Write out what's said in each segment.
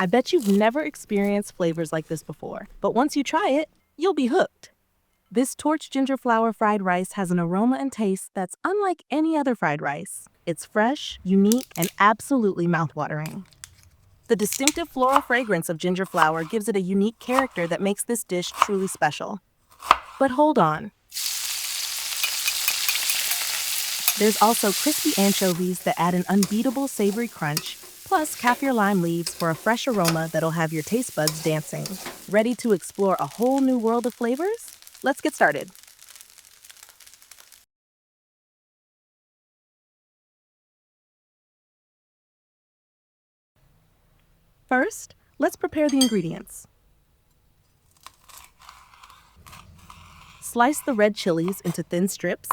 I bet you've never experienced flavors like this before, but once you try it, you'll be hooked. This torch ginger flower fried rice has an aroma and taste that's unlike any other fried rice. It's fresh, unique, and absolutely mouthwatering. The distinctive floral fragrance of ginger flower gives it a unique character that makes this dish truly special. But hold on, there's also crispy anchovies that add an unbeatable savory crunch, plus kaffir lime leaves for a fresh aroma that'll have your taste buds dancing. Ready to explore a whole new world of flavors? Let's get started. First, let's prepare the ingredients. Slice the red chilies into thin strips.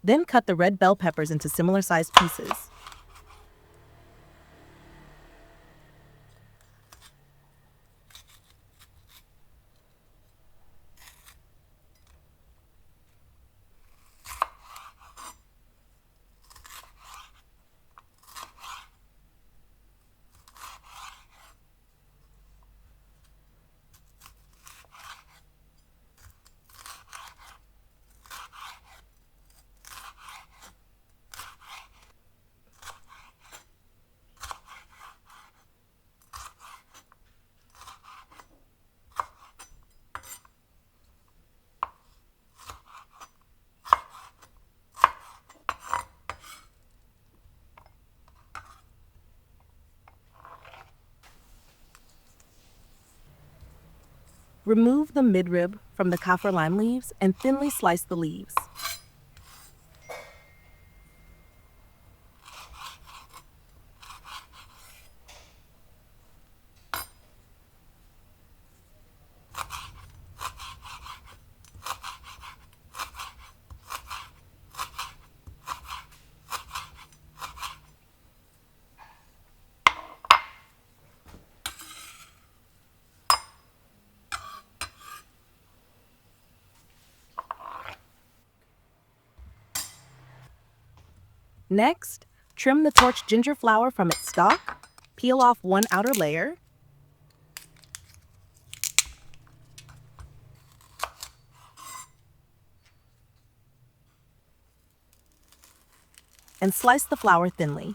Then cut the red bell peppers into similar-sized pieces. Remove the midrib from the kaffir lime leaves and thinly slice the leaves. Next, trim the torched ginger flower from its stalk, peel off one outer layer, and slice the flower thinly.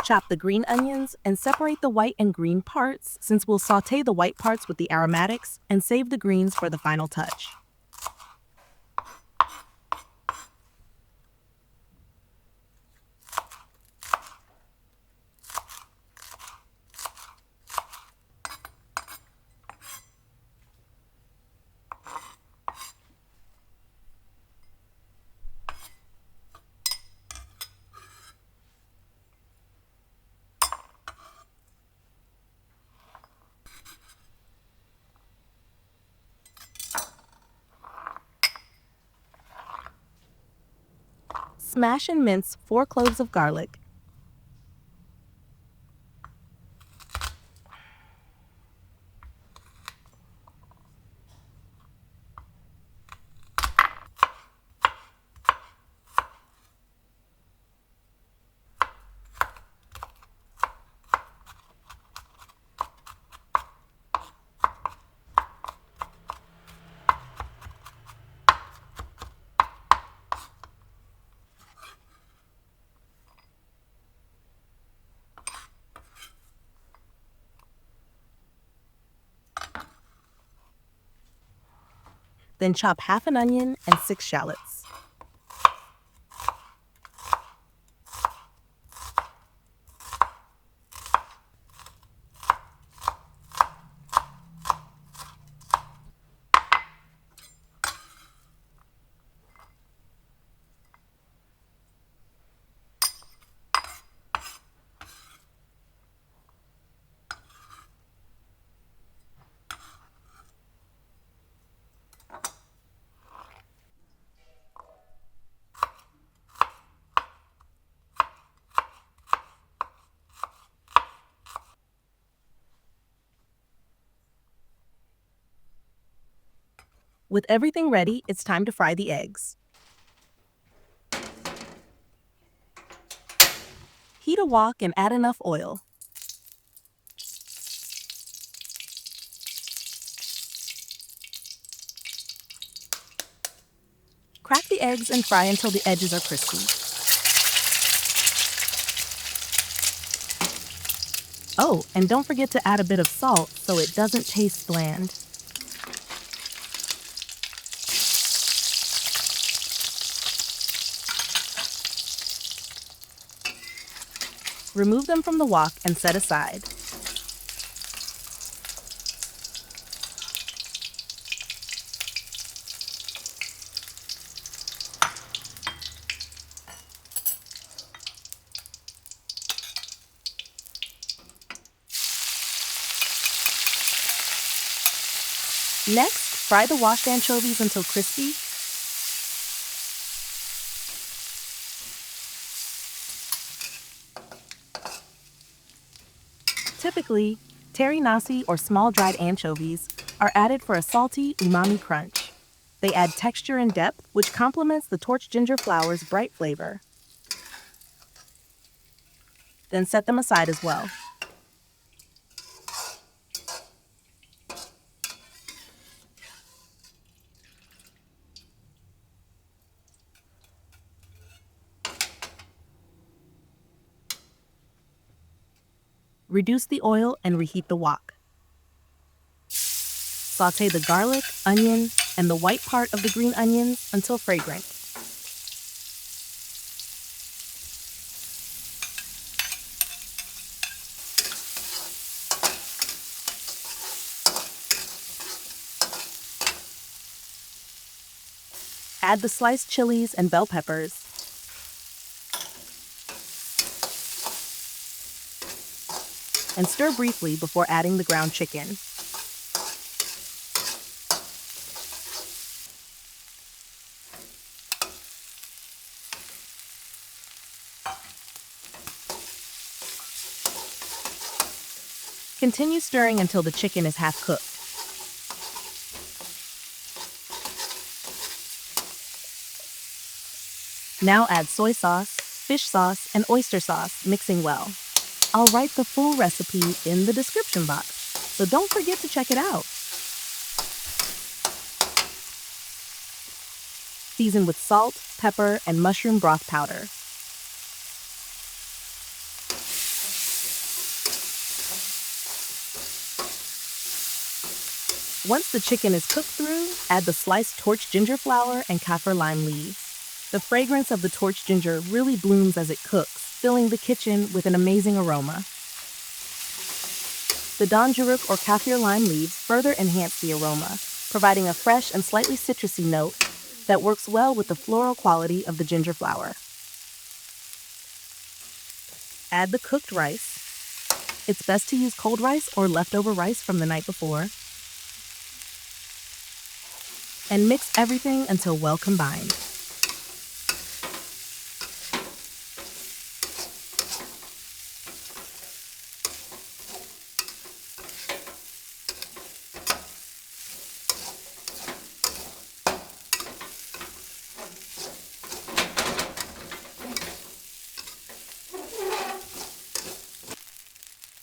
Chop the green onions and separate the white and green parts, since we'll saute the white parts with the aromatics and save the greens for the final touch. Smash and mince 4 cloves of garlic. Then chop half an onion and 6 shallots. With everything ready, it's time to fry the eggs. Heat a wok and add enough oil. Crack the eggs and fry until the edges are crispy. Oh, and don't forget to add a bit of salt so it doesn't taste bland. Remove them from the wok and set aside. Next, fry the washed anchovies until crispy. Typically, teri nasi or small dried anchovies are added for a salty, umami crunch. They add texture and depth, which complements the torch ginger flower's bright flavor. Then set them aside as well. Reduce the oil and reheat the wok. Sauté the garlic, onion, and the white part of the green onions until fragrant. Add the sliced chilies and bell peppers. And stir briefly before adding the ground chicken. Continue stirring until the chicken is half cooked. Now add soy sauce, fish sauce, and oyster sauce, mixing well. I'll write the full recipe in the description box, so don't forget to check it out. Season with salt, pepper, and mushroom broth powder. Once the chicken is cooked through, add the sliced torch ginger flower and kaffir lime leaves. The fragrance of the torch ginger really blooms as it cooks, filling the kitchen with an amazing aroma. The danjuruk or kaffir lime leaves further enhance the aroma, providing a fresh and slightly citrusy note that works well with the floral quality of the ginger flower. Add the cooked rice. It's best to use cold rice or leftover rice from the night before. And mix everything until well combined.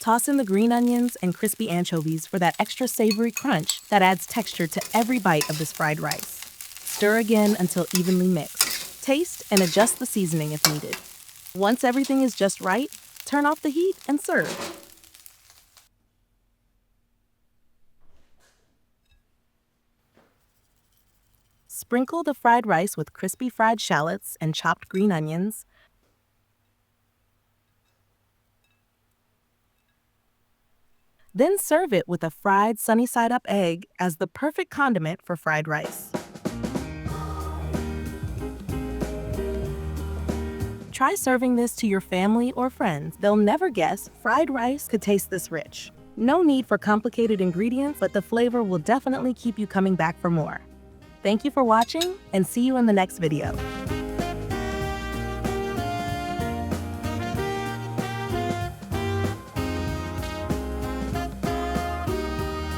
Toss in the green onions and crispy anchovies for that extra savory crunch that adds texture to every bite of this fried rice. Stir again until evenly mixed. Taste and adjust the seasoning if needed. Once everything is just right, turn off the heat and serve. Sprinkle the fried rice with crispy fried shallots and chopped green onions. Then serve it with a fried sunny-side-up egg as the perfect condiment for fried rice. Try serving this to your family or friends. They'll never guess fried rice could taste this rich. No need for complicated ingredients, but the flavor will definitely keep you coming back for more. Thank you for watching, and see you in the next video.